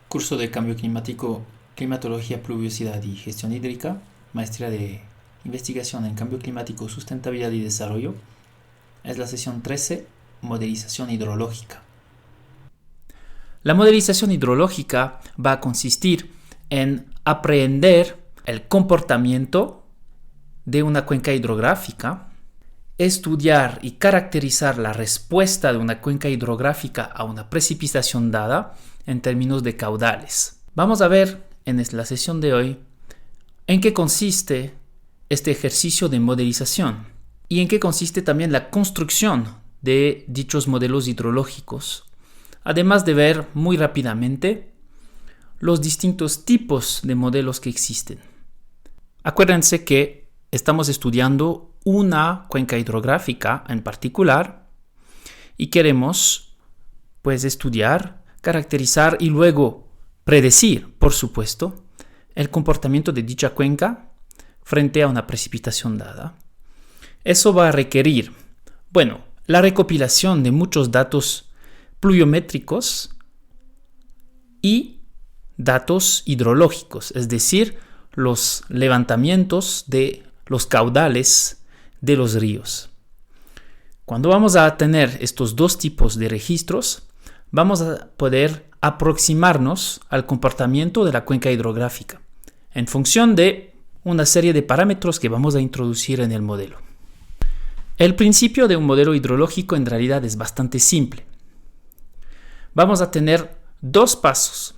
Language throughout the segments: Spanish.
Curso de Cambio Climático, Climatología, Pluviosidad y Gestión Hídrica, Maestría de Investigación en Cambio Climático, Sustentabilidad y Desarrollo. Es la sesión 13, Modelización hidrológica. La modelización hidrológica va a consistir en aprehender el comportamiento de una cuenca hidrográfica, estudiar y caracterizar la respuesta de una cuenca hidrográfica a una precipitación dada en términos de caudales. Vamos a ver en la sesión de hoy en qué consiste este ejercicio de modelización y en qué consiste también la construcción de dichos modelos hidrológicos, además de ver muy rápidamente los distintos tipos de modelos que existen. Acuérdense que estamos estudiando una cuenca hidrográfica en particular y queremos estudiar, caracterizar y luego predecir, por supuesto, el comportamiento de dicha cuenca frente a una precipitación dada. Eso va a requerir, la recopilación de muchos datos pluviométricos y datos hidrológicos, es decir, los levantamientos de los caudales de los ríos. Cuando vamos a tener estos dos tipos de registros, vamos a poder aproximarnos al comportamiento de la cuenca hidrográfica en función de una serie de parámetros que vamos a introducir en el modelo. El principio de un modelo hidrológico en realidad es bastante simple. Vamos a tener dos pasos.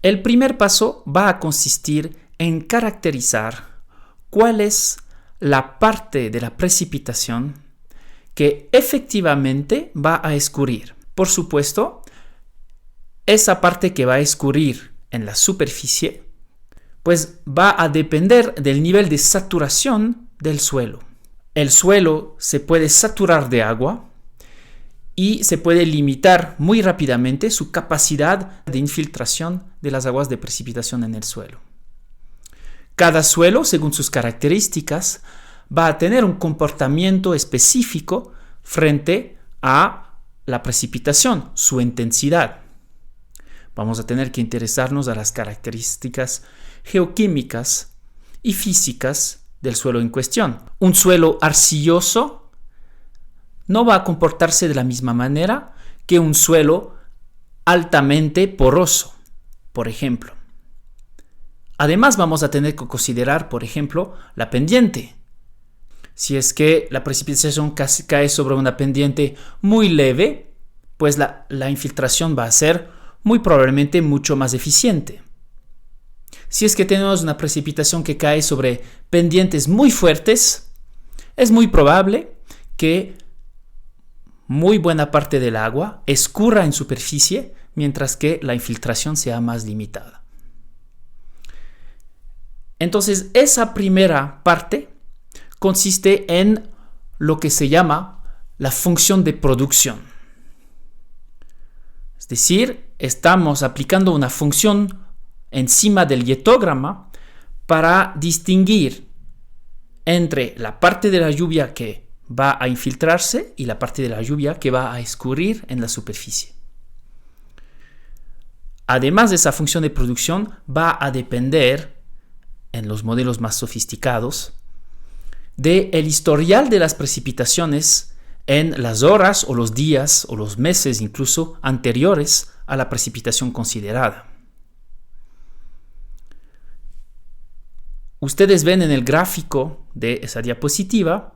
El primer paso va a consistir en caracterizar cuál es la parte de la precipitación que efectivamente va a escurrir. Por supuesto, esa parte que va a escurrir en la superficie, va a depender del nivel de saturación del suelo. El suelo se puede saturar de agua y se puede limitar muy rápidamente su capacidad de infiltración de las aguas de precipitación en el suelo. Cada suelo, según sus características, va a tener un comportamiento específico frente a la precipitación, su intensidad. Vamos a tener que interesarnos a las características geoquímicas y físicas del suelo en cuestión. Un suelo arcilloso no va a comportarse de la misma manera que un suelo altamente poroso, por ejemplo. Además, vamos a tener que considerar, por ejemplo, la pendiente. Si es que la precipitación cae sobre una pendiente muy leve, la infiltración va a ser muy probablemente mucho más eficiente. Si es que tenemos una precipitación que cae sobre pendientes muy fuertes, es muy probable que muy buena parte del agua escurra en superficie, mientras que la infiltración sea más limitada. Entonces, esa primera parte consiste en lo que se llama la función de producción. Es decir, estamos aplicando una función encima del hietograma para distinguir entre la parte de la lluvia que va a infiltrarse y la parte de la lluvia que va a escurrir en la superficie. Además de esa función de producción, va a depender, en los modelos más sofisticados, del historial de las precipitaciones en las horas o los días o los meses incluso anteriores a la precipitación considerada. Ustedes ven en el gráfico de esa diapositiva,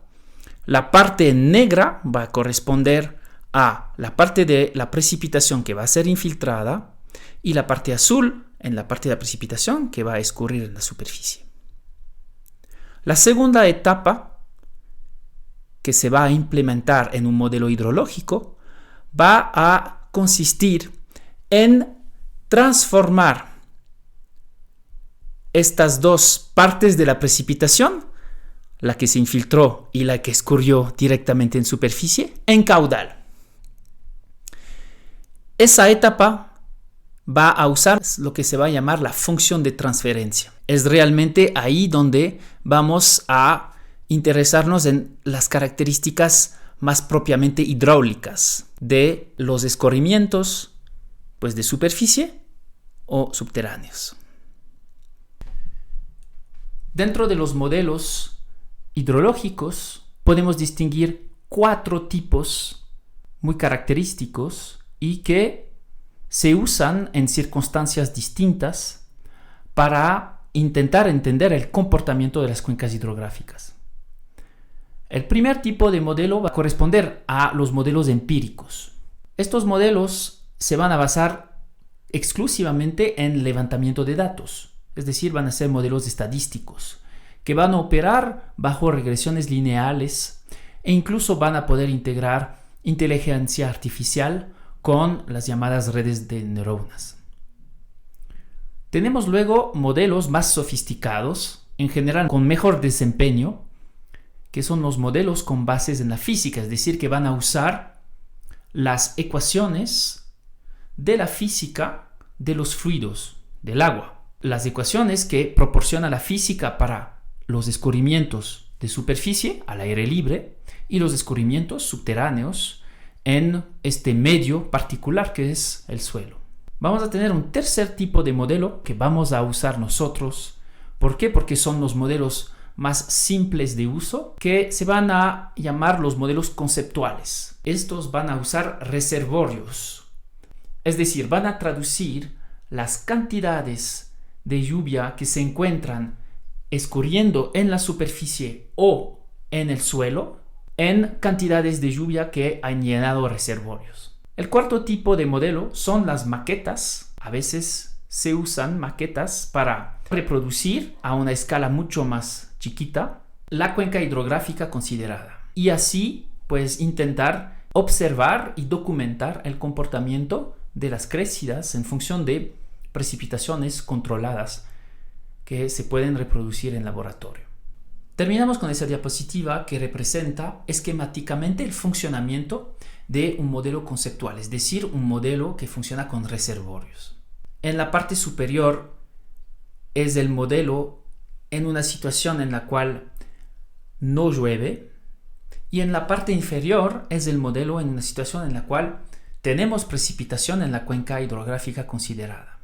la parte negra va a corresponder a la parte de la precipitación que va a ser infiltrada y la parte azul en la parte de la precipitación que va a escurrir en la superficie. La segunda etapa que se va a implementar en un modelo hidrológico va a consistir en transformar estas dos partes de la precipitación, la que se infiltró y la que escurrió directamente en superficie, en caudal. Esa etapa va a usar lo que se va a llamar la función de transferencia. Es realmente ahí donde vamos a interesarnos en las características más propiamente hidráulicas de los escurrimientos de superficie o subterráneos. Dentro de los modelos hidrológicos podemos distinguir 4 tipos muy característicos y que se usan en circunstancias distintas para intentar entender el comportamiento de las cuencas hidrográficas. El primer tipo de modelo va a corresponder a los modelos empíricos. Estos modelos se van a basar exclusivamente en levantamiento de datos, es decir, van a ser modelos estadísticos que van a operar bajo regresiones lineales e incluso van a poder integrar inteligencia artificial con las llamadas redes de neuronas. Tenemos luego modelos más sofisticados, en general con mejor desempeño, que son los modelos con bases en la física, es decir, que van a usar las ecuaciones de la física de los fluidos, del agua. Las ecuaciones que proporciona la física para los escurrimientos de superficie al aire libre y los escurrimientos subterráneos en este medio particular que es el suelo. Vamos a tener un tercer tipo de modelo que vamos a usar nosotros. ¿Por qué? Porque son los modelos más simples de uso, que se van a llamar los modelos conceptuales. Estos van a usar reservorios, es decir, van a traducir las cantidades de lluvia que se encuentran escurriendo en la superficie o en el suelo en cantidades de lluvia que han llenado reservorios. El cuarto tipo de modelo son las maquetas. A veces se usan maquetas para reproducir a una escala mucho más chiquita la cuenca hidrográfica considerada y así pues intentar observar y documentar el comportamiento de las crecidas en función de precipitaciones controladas que se pueden reproducir en laboratorio. Terminamos con esa diapositiva que representa esquemáticamente el funcionamiento de un modelo conceptual, es decir, un modelo que funciona con reservorios. En la parte superior es el modelo en una situación en la cual no llueve y en la parte inferior es el modelo en una situación en la cual tenemos precipitación en la cuenca hidrográfica considerada.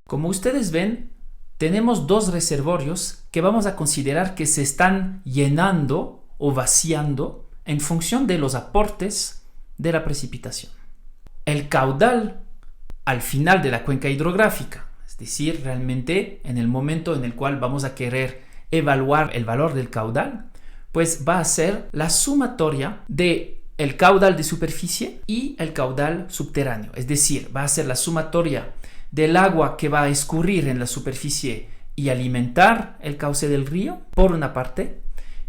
Como ustedes ven, tenemos 2 reservorios que vamos a considerar que se están llenando o vaciando en función de los aportes de la precipitación. El caudal al final de la cuenca hidrográfica, es decir, realmente en el momento en el cual vamos a querer evaluar el valor del caudal, pues va a ser la sumatoria de el caudal de superficie y el caudal subterráneo, es decir, va a ser la sumatoria del agua que va a escurrir en la superficie y alimentar el cauce del río, por una parte,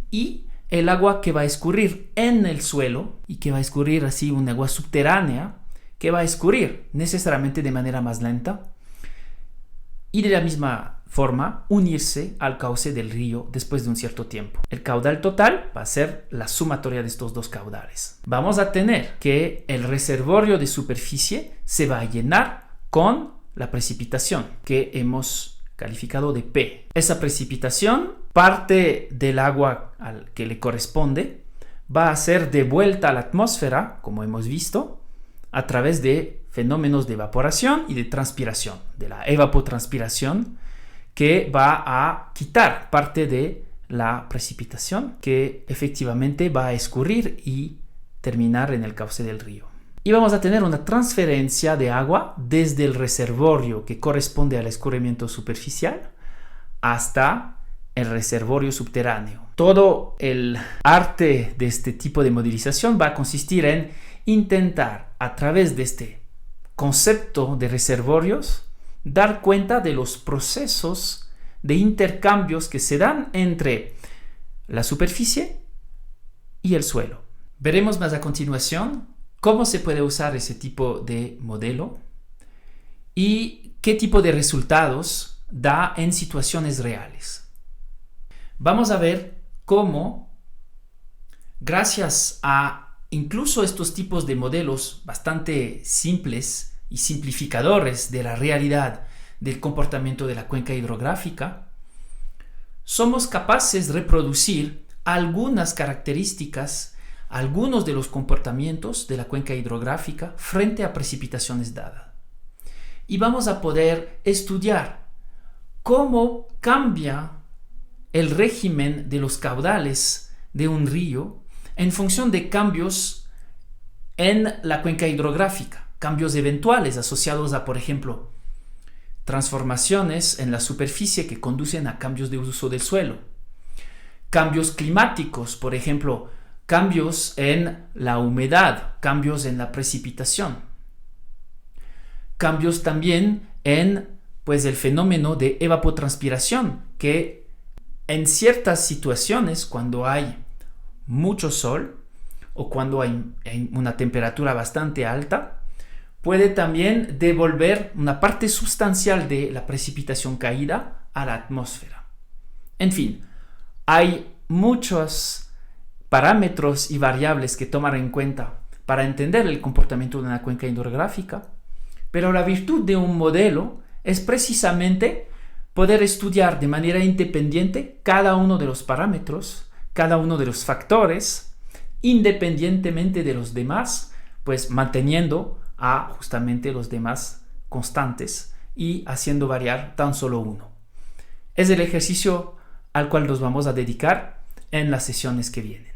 y el agua que va a escurrir en el suelo y que va a escurrir así un agua subterránea que va a escurrir necesariamente de manera más lenta y de la misma forma unirse al cauce del río después de un cierto tiempo. El caudal total va a ser la sumatoria de estos 2 caudales. Vamos a tener que el reservorio de superficie se va a llenar con la precipitación que hemos calificado de P. Esa precipitación, parte del agua al que le corresponde, va a ser devuelta a la atmósfera, como hemos visto, a través de fenómenos de evaporación y de transpiración, de la evapotranspiración, que va a quitar parte de la precipitación que efectivamente va a escurrir y terminar en el cauce del río. Y vamos a tener una transferencia de agua desde el reservorio que corresponde al escurrimiento superficial hasta el reservorio subterráneo. Todo el arte de este tipo de modelización va a consistir en intentar, a través de este concepto de reservorios, dar cuenta de los procesos de intercambios que se dan entre la superficie y el suelo. Veremos más a continuación cómo se puede usar ese tipo de modelo y qué tipo de resultados da en situaciones reales. Vamos a ver cómo, gracias a incluso estos tipos de modelos bastante simples y simplificadores de la realidad del comportamiento de la cuenca hidrográfica, somos capaces de reproducir algunas características, algunos de los comportamientos de la cuenca hidrográfica frente a precipitaciones dadas. y vamos a poder estudiar cómo cambia el régimen de los caudales de un río en función de cambios en la cuenca hidrográfica, cambios eventuales asociados a, por ejemplo, transformaciones en la superficie que conducen a cambios de uso del suelo, cambios climáticos, por ejemplo, cambios en la humedad, cambios en la precipitación, cambios también en el fenómeno de evapotranspiración, que en ciertas situaciones, cuando hay mucho sol o cuando hay una temperatura bastante alta, puede también devolver una parte sustancial de la precipitación caída a la atmósfera. En fin, hay muchos parámetros y variables que tomar en cuenta para entender el comportamiento de una cuenca hidrográfica, pero la virtud de un modelo es precisamente poder estudiar de manera independiente cada uno de los parámetros, cada uno de los factores, independientemente de los demás, manteniendo a justamente los demás constantes y haciendo variar tan solo uno. Es el ejercicio al cual nos vamos a dedicar en las sesiones que vienen.